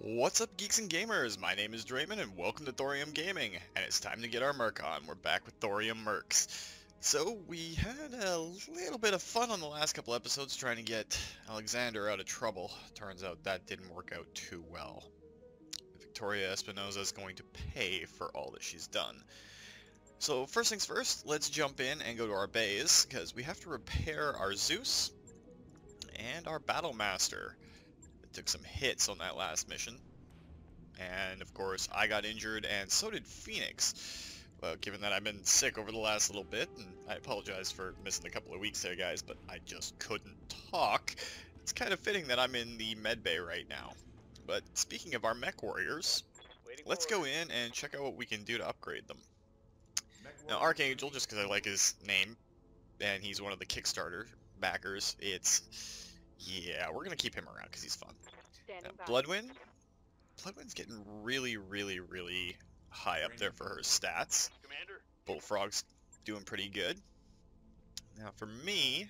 What's up, geeks and gamers? My name is Drementfh and welcome to Thorium Gaming, and it's time to get our Merc on. We're back with Thorium Mercs. So, we had a little bit of fun on the last couple episodes trying to get Alexander out of trouble. Turns out that didn't work out too well. Victoria Espinosa is going to pay for all that she's done. So, first things first, let's jump in and go to our bays, because we have to repair our Zeus and our Battle Master. Took some hits on that last mission, and of course I got injured and so did Phoenix. Well, given that I've been sick over the last little bit, and I apologize for missing a couple of weeks there, guys, but I just couldn't talk. It's kind of fitting that I'm in the med bay right now. But speaking of our mech warriors, let's go in and check out what we can do to upgrade them. Now Archangel, just because I like his name and he's one of the Kickstarter backers, yeah, we're going to keep him around because he's fun. Bloodwind? Bloodwind's getting really high up there for her stats. Bullfrog's doing pretty good. Now for me,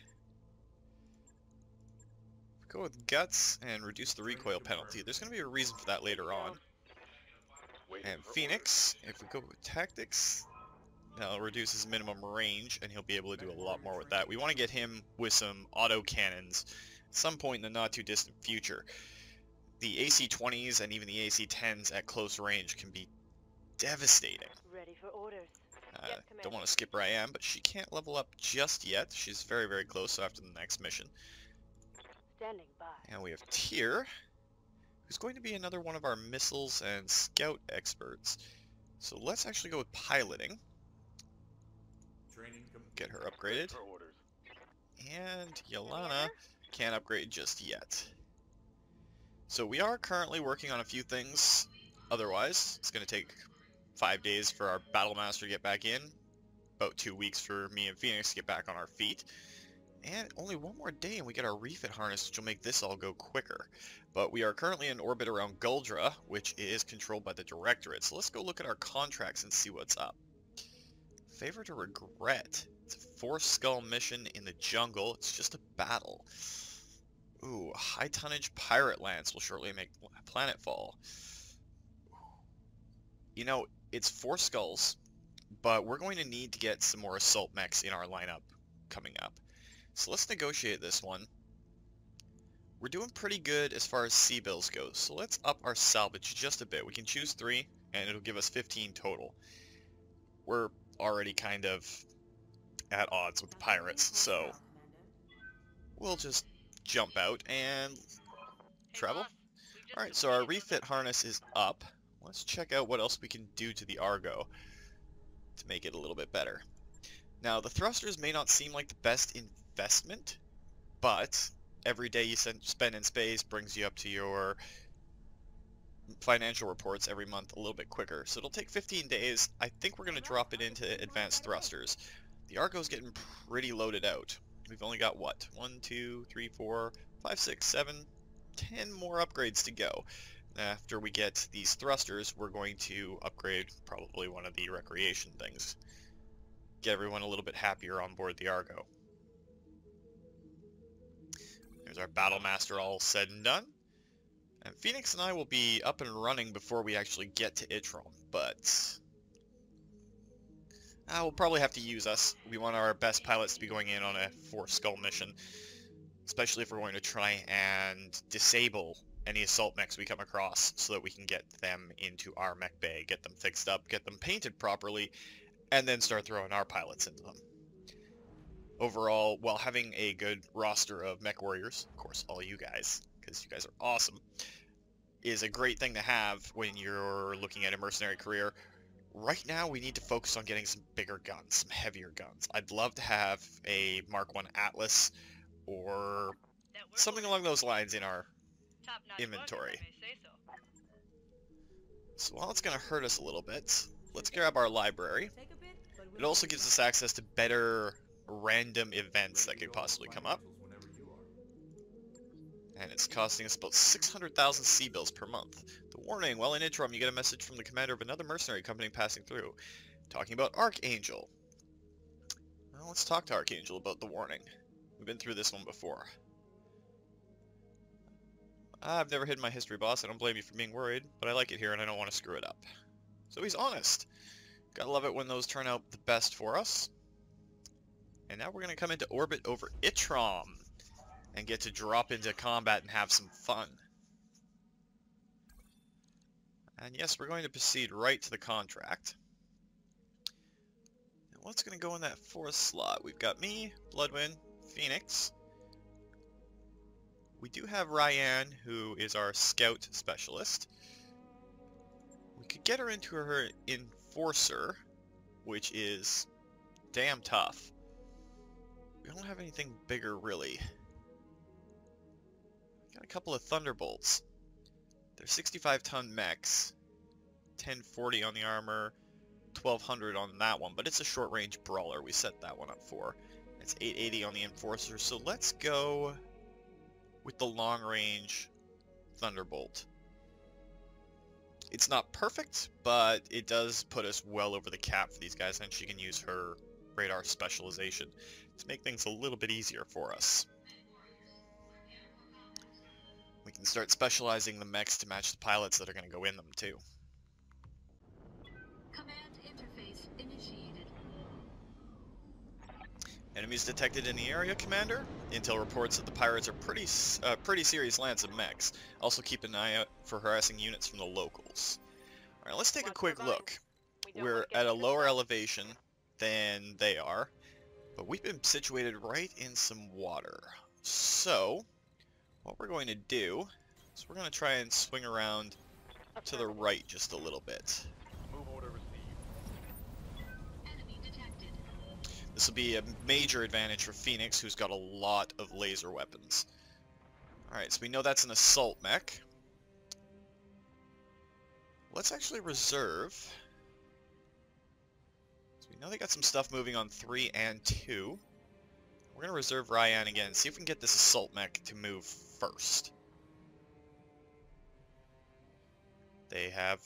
go with Guts and reduce the recoil penalty. There's going to be a reason for that later on. And Phoenix, if we go with Tactics, that'll reduce his minimum range and he'll be able to do a lot more with that. We want to get him with some auto cannons some point in the not too distant future. The AC-20s and even the AC-10s at close range can be devastating. Ready for orders. Don't want to skip where I am, but she can't level up just yet. She's very close after the next mission. Standing by. And we have Tyr, who's going to be another one of our missiles and scout experts. So let's actually go with piloting. Get her upgraded. And Yelana can't upgrade just yet. So we are currently working on a few things. Otherwise, it's going to take 5 days for our Battle Master to get back in. About 2 weeks for me and Phoenix to get back on our feet. And only one more day and we get our refit harness, which will make this all go quicker. But we are currently in orbit around Guldra, which is controlled by the Directorate. So let's go look at our contracts and see what's up. Favor to Regret. It's a 4-skull mission in the jungle. It's just a battle. Ooh, high tonnage pirate lance will shortly make planetfall. You know, it's 4 skulls, but we're going to need to get some more assault mechs in our lineup coming up. So let's negotiate this one. We're doing pretty good as far as sea bills goes, so let's up our salvage just a bit. We can choose 3, and it'll give us 15 total. We're already kind of at odds with the pirates, so we'll just jump out and travel. Alright, so our refit harness is up. Let's check out what else we can do to the Argo to make it a little bit better. Now, the thrusters may not seem like the best investment, but every day you spend in space brings you up to your financial reports every month a little bit quicker. So it'll take 15 days. I think we're going to drop it into advanced thrusters. The Argo's getting pretty loaded out. We've only got, what, 1, 2, 3, 4, 5, 6, 7, 10 more upgrades to go. After we get these thrusters, we're going to upgrade probably one of the recreation things. Get everyone a little bit happier on board the Argo. There's our Battle Master all said and done. And Phoenix and I will be up and running before we actually get to Itron, but we'll probably have to use us. We want our best pilots to be going in on a 4-skull mission, especially if we're going to try and disable any assault mechs we come across so that we can get them into our mech bay, get them fixed up, get them painted properly, and then start throwing our pilots into them. Overall, while having a good roster of mech warriors, of course all you guys, because you guys are awesome, is a great thing to have when you're looking at a mercenary career. Right now, we need to focus on getting some bigger guns, some heavier guns. I'd love to have a Mark 1 Atlas or something along those lines in our inventory. So while it's going to hurt us a little bit, let's grab our library. It also gives us access to better random events that could possibly come up. And it's costing us about 600,000 sea bills per month. The warning, while in Itron, you get a message from the commander of another mercenary company passing through, talking about Archangel. Well, let's talk to Archangel about the warning. We've been through this one before. I've never hidden my history, boss. I don't blame you for being worried, but I like it here and I don't want to screw it up. So he's honest. Gotta love it when those turn out the best for us. And now we're going to come into orbit over Itrom and get to drop into combat and have some fun. And yes, we're going to proceed right to the contract. And what's going to go in that fourth slot? We've got me, Bloodwind, Phoenix. We do have Ryan, who is our scout specialist. We could get her into her enforcer, which is damn tough. We don't have anything bigger, really. Got a couple of Thunderbolts. They're 65-ton mechs. 1040 on the armor, 1200 on that one, but it's a short-range brawler. We set that one up for. It's 880 on the enforcer, so let's go with the long-range Thunderbolt. It's not perfect, but it does put us well over the cap for these guys, and she can use her radar specialization to make things a little bit easier for us. We can start specializing the mechs to match the pilots that are going to go in them, too. Command interface initiated. Enemies detected in the area, Commander. Intel reports that the pirates are pretty serious lance of mechs. Also keep an eye out for harassing units from the locals. Alright, let's take a quick look. We're at a lower elevation than they are, but we've been situated right in some water. So, what we're going to do is we're going to try and swing around to the right just a little bit. Move order received. Enemy detected. This will be a major advantage for Phoenix, who's got a lot of laser weapons. Alright, so we know that's an assault mech. Let's actually reserve. So we know they got some stuff moving on 3 and 2. We're going to reserve Ryan again, see if we can get this assault mech to move first. They have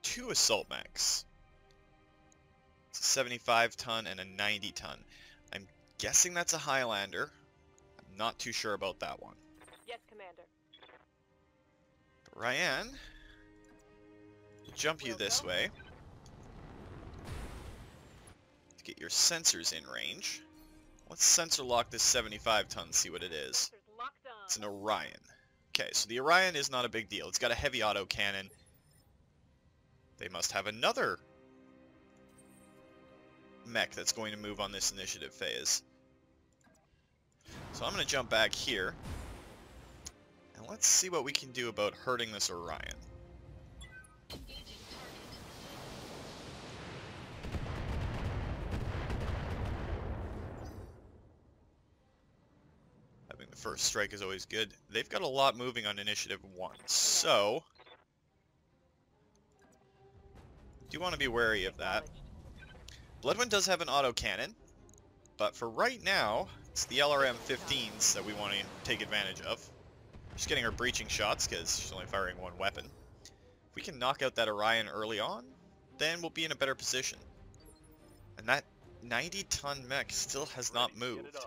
2 assault mechs. It's a 75-ton and a 90-ton. I'm guessing that's a Highlander. I'm not too sure about that one. Yes, Commander. But Ryan, we'll jump you this way to get your sensors in range. Let's sensor lock this 75-ton, see what it is. Locked on. It's an Orion. Okay, so the Orion is not a big deal. It's got a heavy auto cannon. They must have another mech that's going to move on this initiative phase. So I'm going to jump back here. And let's see what we can do about hurting this Orion. Engaging target. Having the first strike is always good. They've got a lot moving on initiative 1, so do want to be wary of that. Bloodwind does have an autocannon, but for right now, it's the LRM-15s that we want to take advantage of. Just getting her breaching shots, because she's only firing one weapon. If we can knock out that Orion early on, then we'll be in a better position. And that 90-ton mech still has not Ready to get moved. it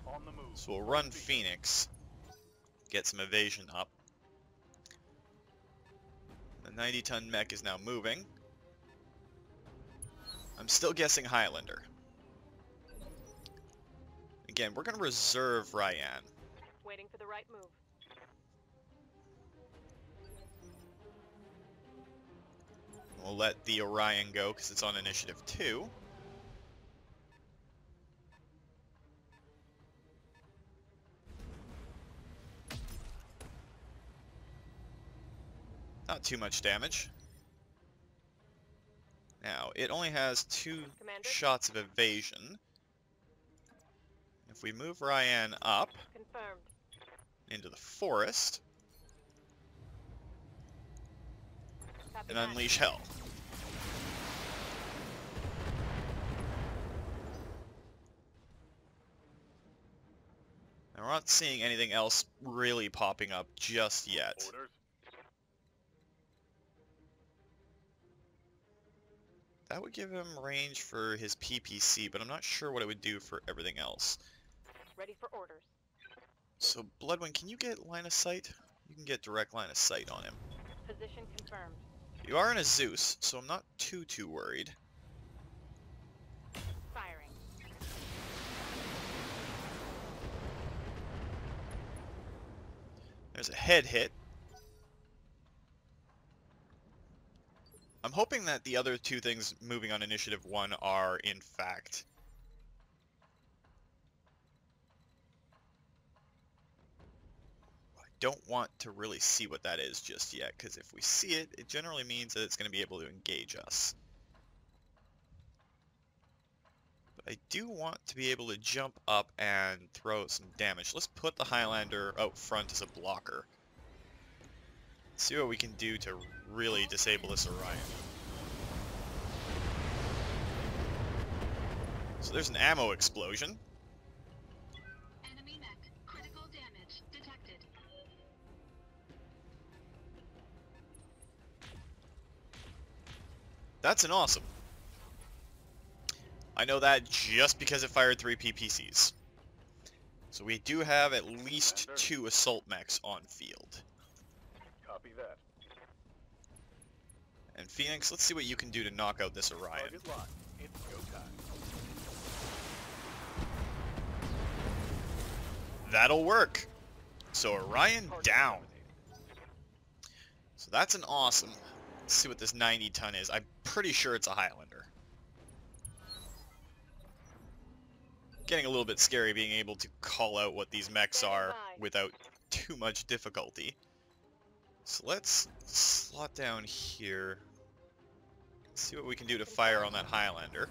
on. On the move. So we'll run Phoenix, get some evasion up. The 90-ton mech is now moving. I'm still guessing Highlander. Again, we're going to reserve Ryan. Waiting for the right move. We'll let the Orion go because it's on initiative 2. Not too much damage. Now, it only has 2 Commander? shots of evasion. If we move Ryan up Confirmed. into the forest Copy and that. unleash hell. Now, we're not seeing anything else really popping up just yet. Orders. That would give him range for his PPC, but I'm not sure what it would do for everything else. Ready for orders. So, Bloodwind, can you get line of sight? You can get direct line of sight on him. Position confirmed. You are in a Zeus, so I'm not too worried. Firing. There's a head hit. I'm hoping that the other two things moving on Initiative 1 are, in fact... I don't want to really see what that is just yet, because if we see it, it generally means that it's going to be able to engage us. But I do want to be able to jump up and throw some damage. Let's put the Highlander out front as a blocker. See what we can do to really disable this Orion. So there's an ammo explosion. Enemy mech. Critical damage detected. That's an awesome. I know that just because it fired 3 PPCs. So we do have at least 2 assault mechs on field. Copy that. And Phoenix, let's see what you can do to knock out this Orion. Target locked. It's go time. That'll work. So Orion Target down. eliminated. So that's an awesome. Let's see what this 90 ton is. I'm pretty sure it's a Highlander. Getting a little bit scary being able to call out what these mechs are without too much difficulty. So let's slot down here. See what we can do to fire on that Highlander.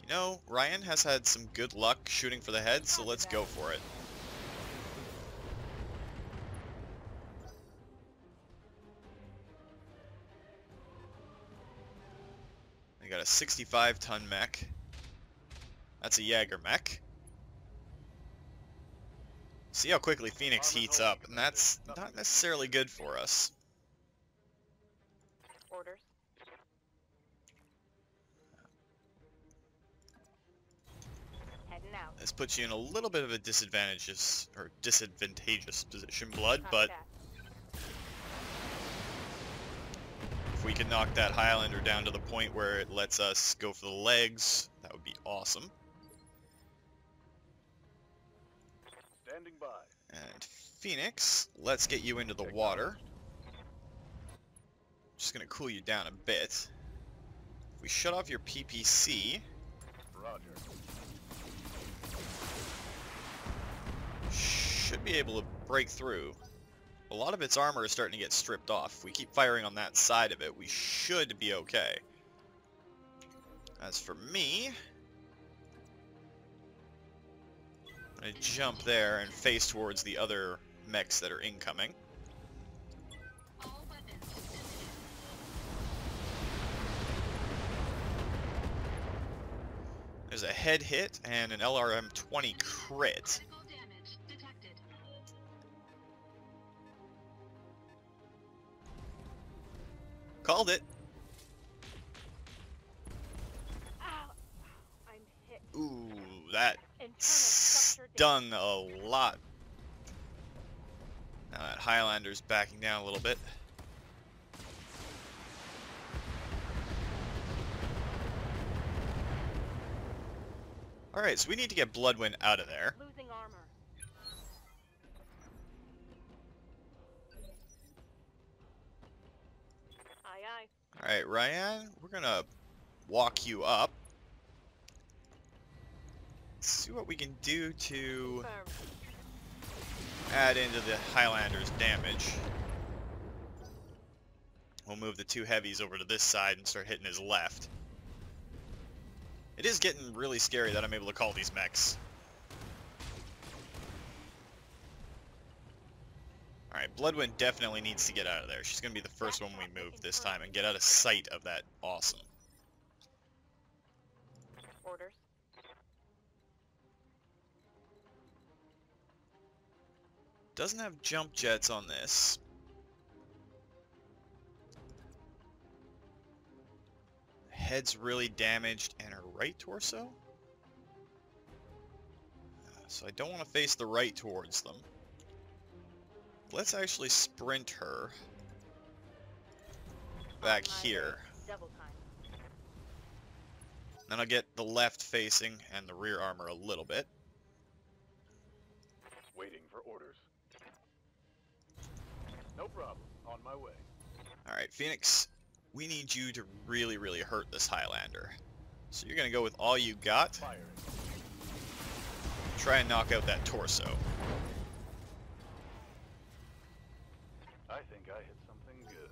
You know, Ryan has had some good luck shooting for the head, so let's go for it. I got a 65-ton mech. That's a Jaeger mech. See how quickly Phoenix heats up, and that's not necessarily good for us. Orders. Heading out. This puts you in a little bit of a disadvantageous position, Blood, Copy but that. if we can knock that Highlander down to the point where it lets us go for the legs, that would be awesome. Standing by. And Phoenix, let's get you into the water. Just gonna cool you down a bit. If we shut off your PPC, Roger. should be able to break through. A lot of its armor is starting to get stripped off. If we keep firing on that side of it, we should be okay. As for me, I'm gonna jump there and face towards the other mechs that are incoming. All weapons limited. There's a head hit and an LRM-20 crit. Critical damage detected. Called it. Ow! I'm hit. Ooh, that Internal structure stung a lot. Now that Highlander's backing down a little bit. Alright, so we need to get Bloodwind out of there. Losing armor. Aye, aye. Alright, Ryan, we're gonna walk you up. See what we can do to Confirmed. add into the Highlander's damage. We'll move the 2 heavies over to this side and start hitting his left. It is getting really scary that I'm able to call these mechs. Alright, Bloodwind definitely needs to get out of there. She's going to be the first one we move this time and get out of sight of that awesome. Orders. Doesn't have jump jets on this. head's really damaged and her right torso. So I don't want to face the right towards them. Let's actually sprint her back here. Double time. Then I'll get the left facing and the rear armor a little bit. Waiting for orders. No problem. On my way. Alright, Phoenix, we need you to really, really hurt this Highlander. So you're going to go with all you got. Firing. Try and knock out that torso. I think I hit something good.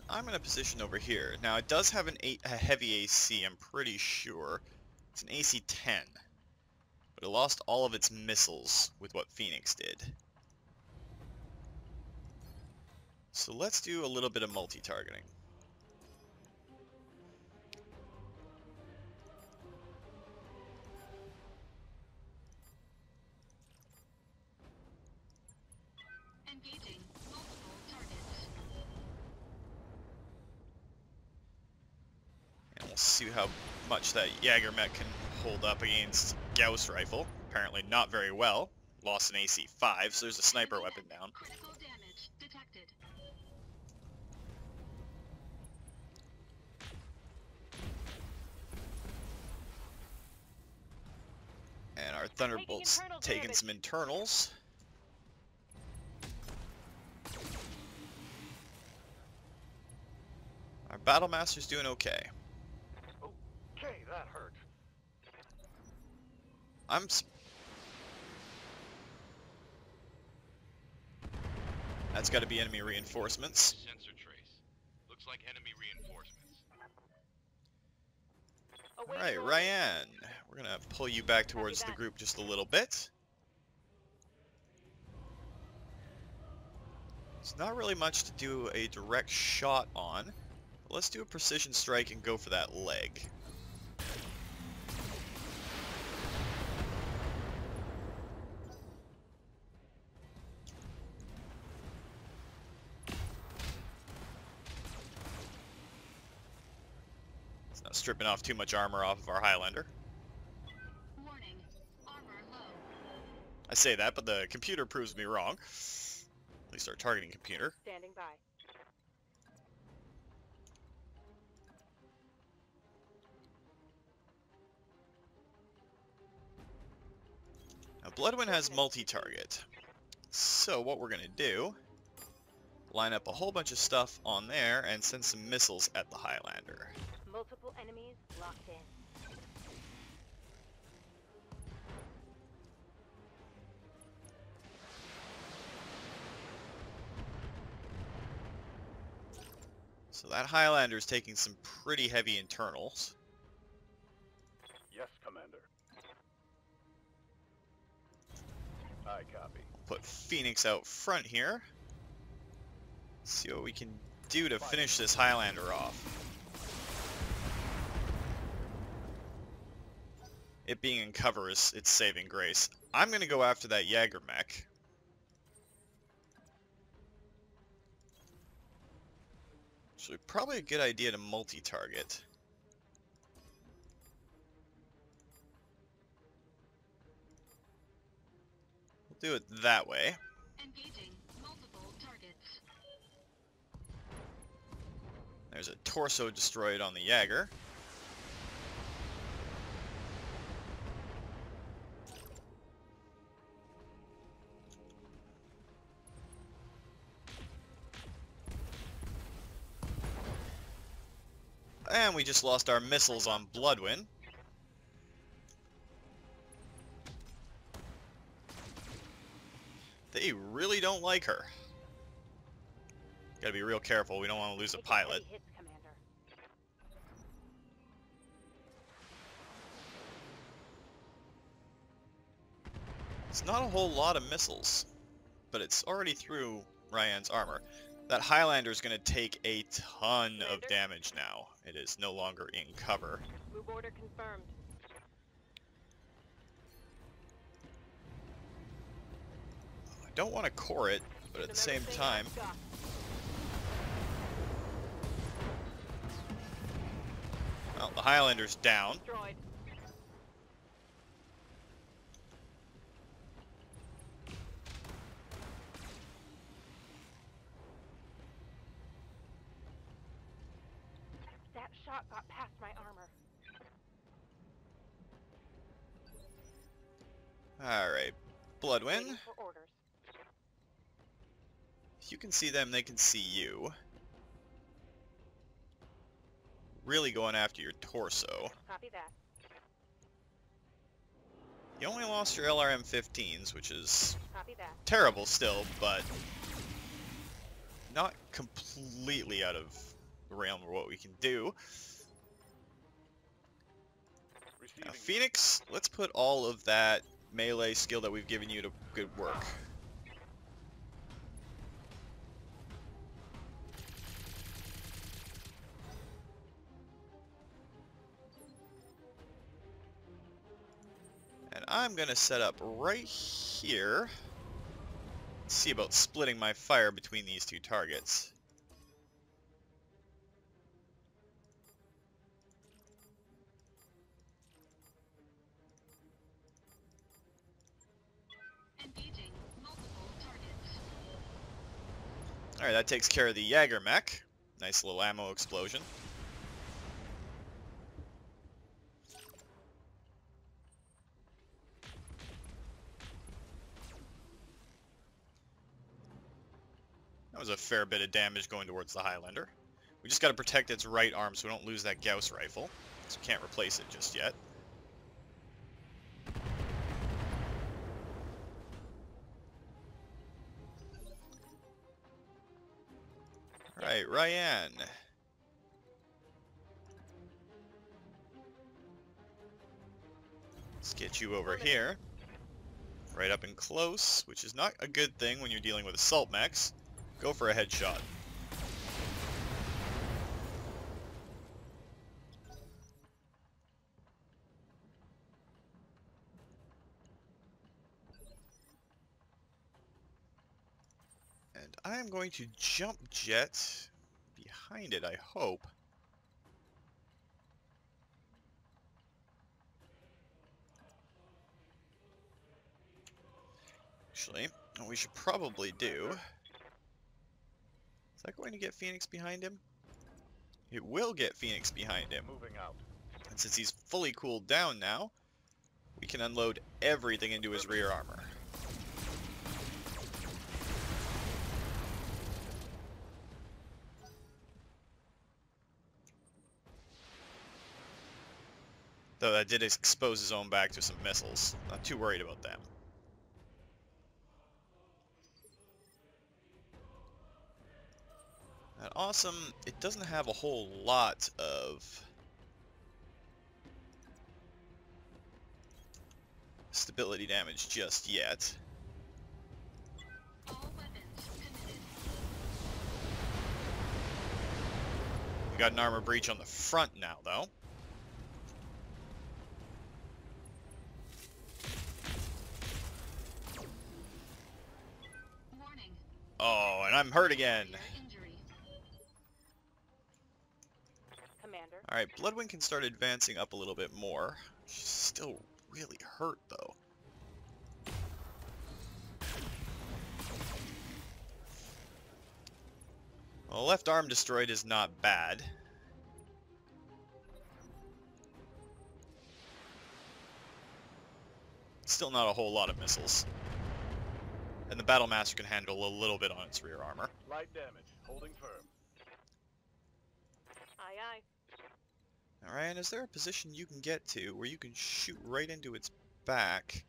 I'm in a position over here. Now it does have a heavy AC, I'm pretty sure. It's an AC 10. But it lost all of its missiles with what Phoenix did. So let's do a little bit of multi-targeting. Engaging multiple targets. And we'll see how much that Jaeger Mech can hold up against Gauss Rifle. Apparently not very well. Lost an AC 5, so there's a sniper Enemy weapon mech. down. Critical damage detected. And our Thunderbolt's internal taking damage. some internals. Our Battlemaster's doing okay. Okay, that hurt. That's got to be enemy reinforcements. Sensor trace. Looks like enemy reinforcements. Alright, Ryan. We're going to pull you back towards the group just a little bit. It's not really much to do a direct shot on. But let's do a precision strike and go for that leg. It's not stripping off too much armor off of our Highlander. Warning. Armor low. I say that, but the computer proves me wrong. At least our targeting computer. Standing by. Now, Bloodwind has multi-target. So what we're going to do, line up a whole bunch of stuff on there and send some missiles at the Highlander. Multiple enemies locked in. So that Highlander's taking some pretty heavy internals. Yes, Commander. I copy. Put Phoenix out front here. See what we can do to finish this Highlander off. It being in cover is its saving grace. I'm going to go after that Jaeger Mech. So probably a good idea to multi-target. We'll do it that way. Engaging multiple targets. There's a torso destroyed on the Jaeger. And we just lost our missiles on Bloodwind. They really don't like her. Gotta be real careful, we don't want to lose a Taking pilot. heavy hits, Commander. It's not a whole lot of missiles, but it's already through Ryan's armor. That Highlander's gonna take a ton of damage now. It is no longer in cover. Move order confirmed. I don't want to core it, but at the same time... Well, the Highlander's down. Destroyed. That shot got past my armor. Alright, Bloodwind. Waiting for orders. If you can see them, they can see you. Really going after your torso. Copy that. You only lost your LRM-15s, which is Copy that. terrible still, but not completely out of the realm of what we can do. Now, Phoenix, let's put all of that melee skill that we've given you to good work. And I'm gonna set up right here. See about splitting my fire between these two targets. Engaging multiple targets. Alright, that takes care of the Jaeger mech. Nice little ammo explosion. That was a fair bit of damage going towards the Highlander. We just gotta protect its right arm so we don't lose that Gauss rifle. So we can't replace it just yet. Alright, Ryan. Let's get you over here. Right up and close, which is not a good thing when you're dealing with assault mechs. Go for a headshot. And I'm going to jump jet behind it, I hope. Actually, what we should probably do... Is that going to get Phoenix behind him? It will get Phoenix behind him. Moving out. And since he's fully cooled down now, we can unload everything into his rear armor. Though that did expose his own back to some missiles. Not too worried about them. That awesome, it doesn't have a whole lot of stability damage just yet. All weapons committed. We got an armor breach on the front now, though. Warning. Oh, and I'm hurt again. Severe injury. Commander. Alright, Bloodwind can start advancing up a little bit more. She's still really hurt, though. Well, left arm destroyed is not bad. Still not a whole lot of missiles. And the Battle Master can handle a little bit on its rear armor. Light damage. Holding firm. Aye, aye. Alright, and is there a position you can get to where you can shoot right into its back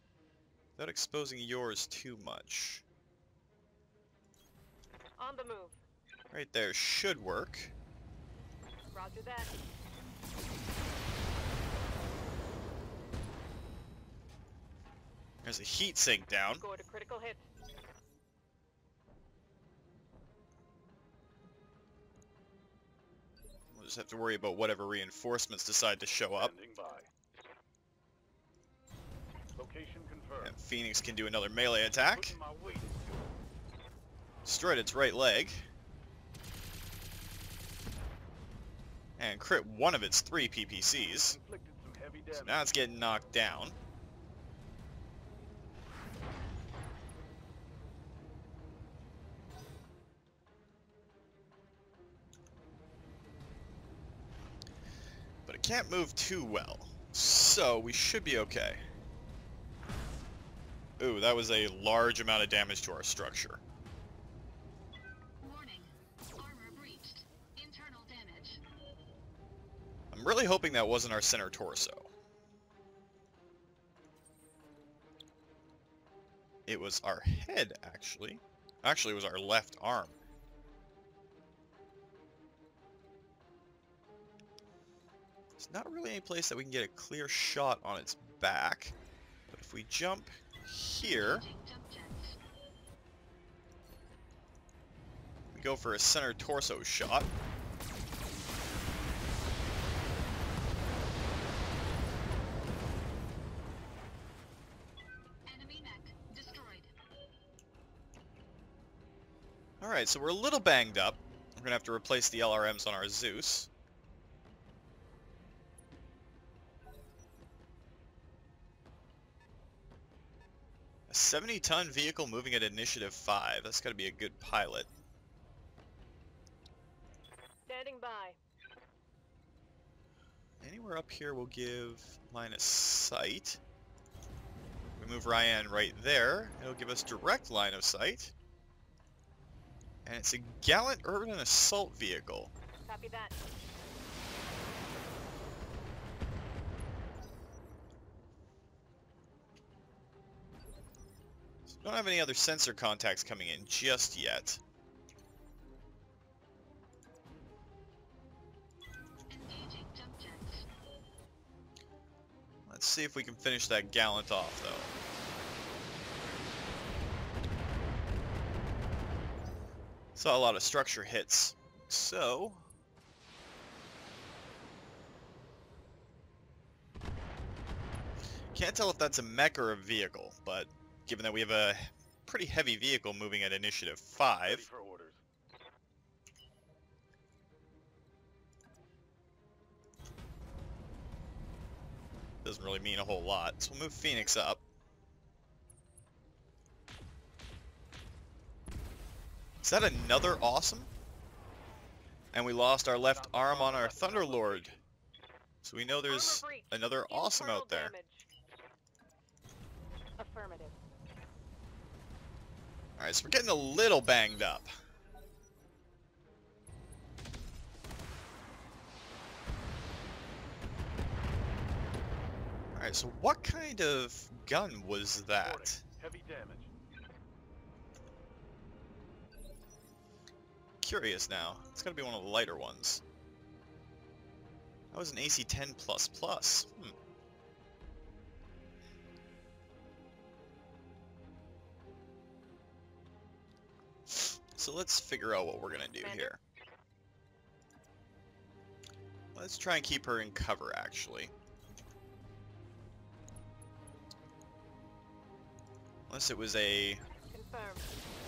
without exposing yours too much? On the move. Right there should work. Roger that. There's a heat sink down. Scored a critical hit. We'll just have to worry about whatever reinforcements decide to show up. Standing by. Location confirmed. And Phoenix can do another melee attack. Putting my weight into it. Destroyed its right leg. And crit one of its 3 PPCs. Inflicted some heavy So damage. now it's getting knocked down. But it can't move too well. So we should be okay. Ooh, that was a large amount of damage to our structure. Warning. Armor breached. Internal damage. I'm really hoping that wasn't our center torso. It was our head, actually. Actually, it was our left arm. There's not really any place that we can get a clear shot on its back. But if we jump here, Engaging jump jets. we go for a center torso shot. Enemy mech destroyed. Alright, so we're a little banged up. We're gonna have to replace the LRMs on our Zeus. A 70-ton vehicle moving at initiative 5. That's gotta be a good pilot. Standing by. Anywhere up here will give line of sight. We move Ryan right there. It'll give us direct line of sight. And it's a gallant urban assault vehicle. Copy that. So we don't have any other sensor contacts coming in just yet. Engaging jump jets. Let's see if we can finish that gallant off, though. Saw a lot of structure hits, so... Can't tell if that's a mech or a vehicle, but given that we have a pretty heavy vehicle moving at initiative 5, Ready for orders. doesn't really mean a whole lot. So we'll move Phoenix up. Is that another awesome? And we lost our left arm on our Thunderlord. So we know there's Armor breach. another awesome Internal out there. damage. Affirmative. Alright, so we're getting a little banged up. Alright, so what kind of gun was Warning. that? Heavy damage. Curious now. It's gotta be one of the lighter ones. That was an AC-10++. So let's figure out what we're gonna do Commander? here. Let's try and keep her in cover, actually. Unless it was a Confirmed.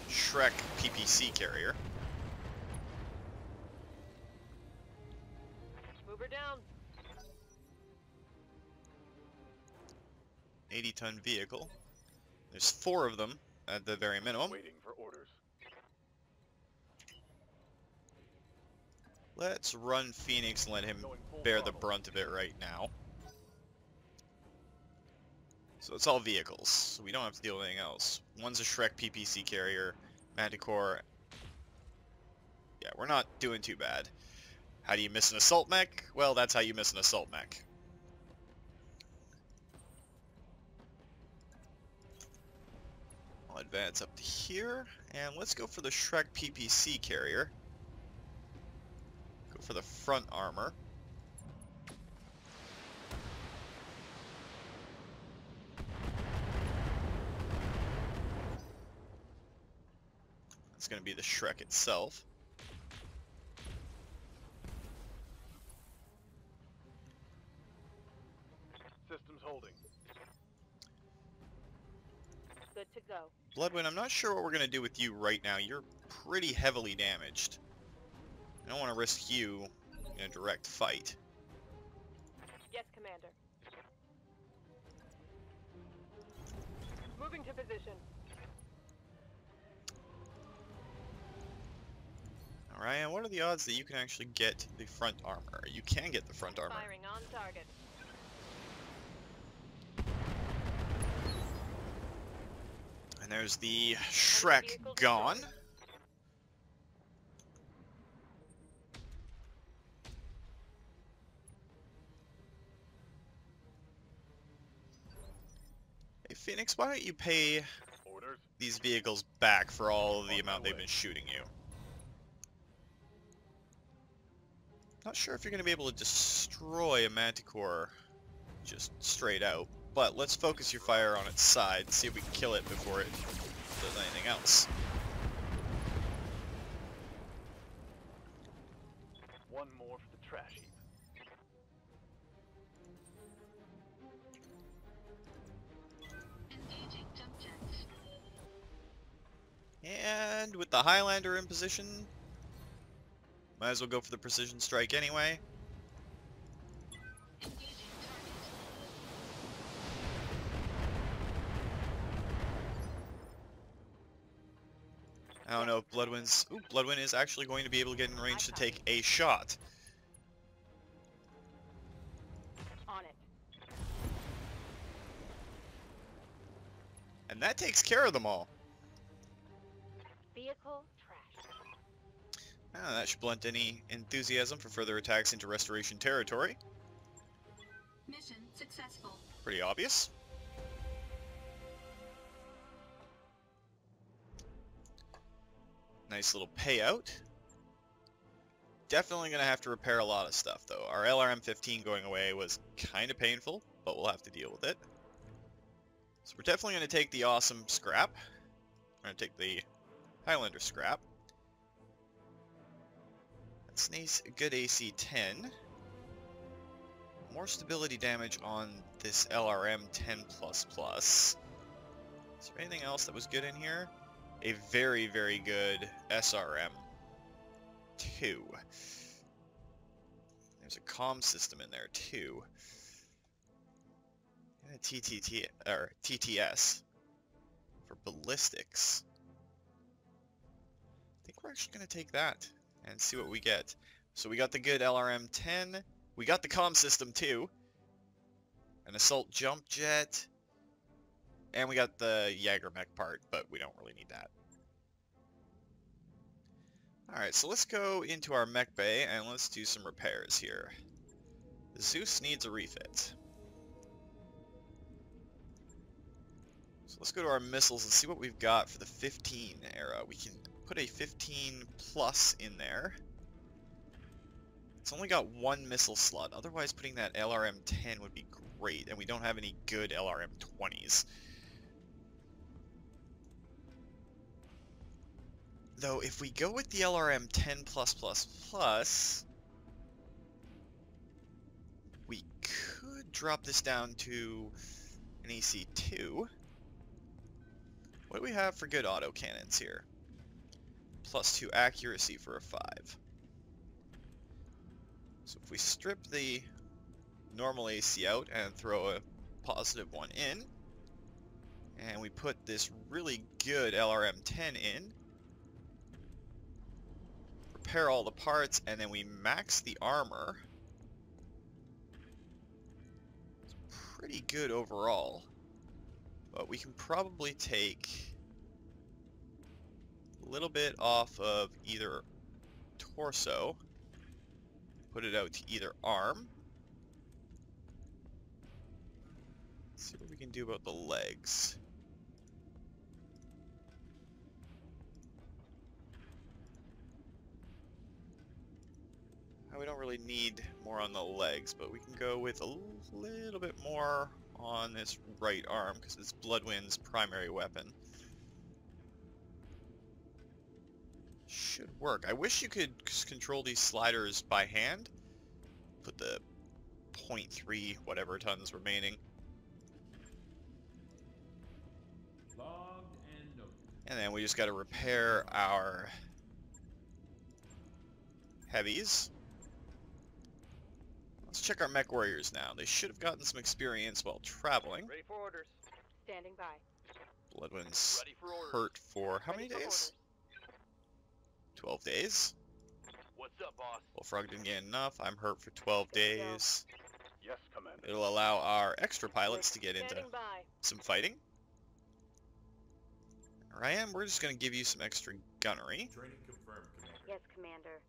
Shrek PPC carrier. Move her down. 80-ton vehicle. There's 4 of them at the very minimum. Waiting for orders. Let's run Phoenix and let him Going full bear the throttle. brunt of it right now. So it's all vehicles, so we don't have to deal with anything else. One's a Shrek PPC carrier, Manticore. Yeah, we're not doing too bad. How do you miss an assault mech? Well, that's how you miss an assault mech. I'll advance up to here, and let's go for the Shrek PPC carrier. Go for the front armor. It's going to be the Shrek itself. Systems holding. The Good to go. Bloodwind, I'm not sure what we're going to do with you right now. You're pretty heavily damaged. I don't want to risk you in a direct fight. Yes, Commander. Moving to position. Alright, and what are the odds that you can actually get the front armor? You can get the front armor. Firing on target. And there's the Shrek gone. Hey Phoenix, why don't you pay Orders? these vehicles back for all of the amount they've been shooting you? Not sure if you're going to be able to destroy a Manticore just straight out, but let's focus your fire on its side and see if we can kill it before it does anything else. One more for the trash heap. Engaging jump jets. And with the Highlander in position, might as well go for the precision strike anyway. Engaging target. I don't know if Bloodwind's... Ooh, Bloodwind is actually going to be able to get in range to take a shot. On it. And that takes care of them all. Vehicle trash. Ah, that should blunt any enthusiasm for further attacks into Restoration territory. Mission successful. Pretty obvious. Nice little payout. Definitely going to have to repair a lot of stuff, though. Our LRM-15 going away was kind of painful, but we'll have to deal with it. So we're definitely going to take the awesome scrap. We're going to take the Highlander scrap. That's nice, a good AC-10. More stability damage on this LRM-10++. Is there anything else that was good in here? A very, very good SRM-2. There's a comm system in there too. And a TTS for ballistics. I think we're actually going to take that and see what we get. So we got the good LRM-10. We got the comm system too. An assault jump jet. And we got the Jaeger mech part, but we don't really need that. Alright, so let's go into our mech bay and let's do some repairs here. Zeus needs a refit. So let's go to our missiles and see what we've got for the 15 era. We can put a 15 plus in there. It's only got one missile slot, otherwise putting that LRM-10 would be great, and we don't have any good LRM-20s. Though, if we go with the LRM-10+++, we could drop this down to an AC-2. What do we have for good autocannons here? +2 accuracy for a 5. So if we strip the normal AC out and throw a +1 in, and we put this really good LRM-10 in, repair all the parts, and then we max the armor. It's pretty good overall. But we can probably take a little bit off of either torso, put it out to either arm. Let's see what we can do about the legs. We don't really need more on the legs, but we can go with a little bit more on this right arm because it's Bloodwind's primary weapon. Should work. I wish you could control these sliders by hand. Put the 0.3 whatever tons remaining. Long And then we just got to repair our heavies. Let's check our mech warriors now. They should have gotten some experience while traveling. Ready for orders. Standing by. Bloodwind's Ready for orders. hurt for how Ready many for days? orders. 12 days. What's up, boss? Bullfrog didn't get enough. I'm hurt for 12 days. Yes, Commander. It'll allow our extra pilots to get into Standing by. some fighting. Ryan, we're just going to give you some extra gunnery. Training confirmed, Commander. Yes, Commander.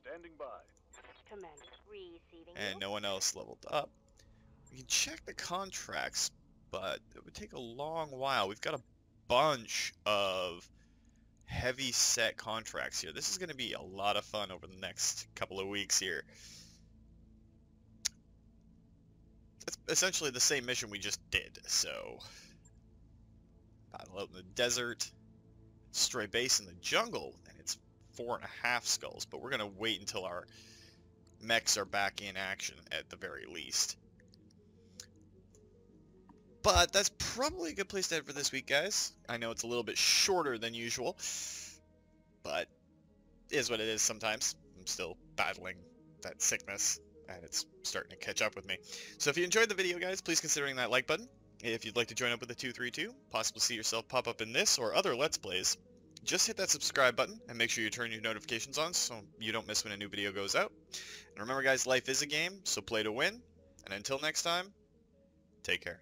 Standing by. Commander. Receiving And no one else leveled up. We can check the contracts, but it would take a long while. We've got a bunch of heavy set contracts here. This is going to be a lot of fun over the next couple of weeks here. It's essentially the same mission we just did, so battle out in the desert, stray base in the jungle, and it's 4.5 skulls, but we're going to wait until our mechs are back in action at the very least. But that's probably a good place to end for this week, guys. I know it's a little bit shorter than usual, but it is what it is sometimes. I'm still battling that sickness, and it's starting to catch up with me. So if you enjoyed the video, guys, please consider hitting that like button. If you'd like to join up with the 232, possibly see yourself pop up in this or other Let's Plays, just hit that subscribe button and make sure you turn your notifications on so you don't miss when a new video goes out. And remember, guys, life is a game, so play to win. And until next time, take care.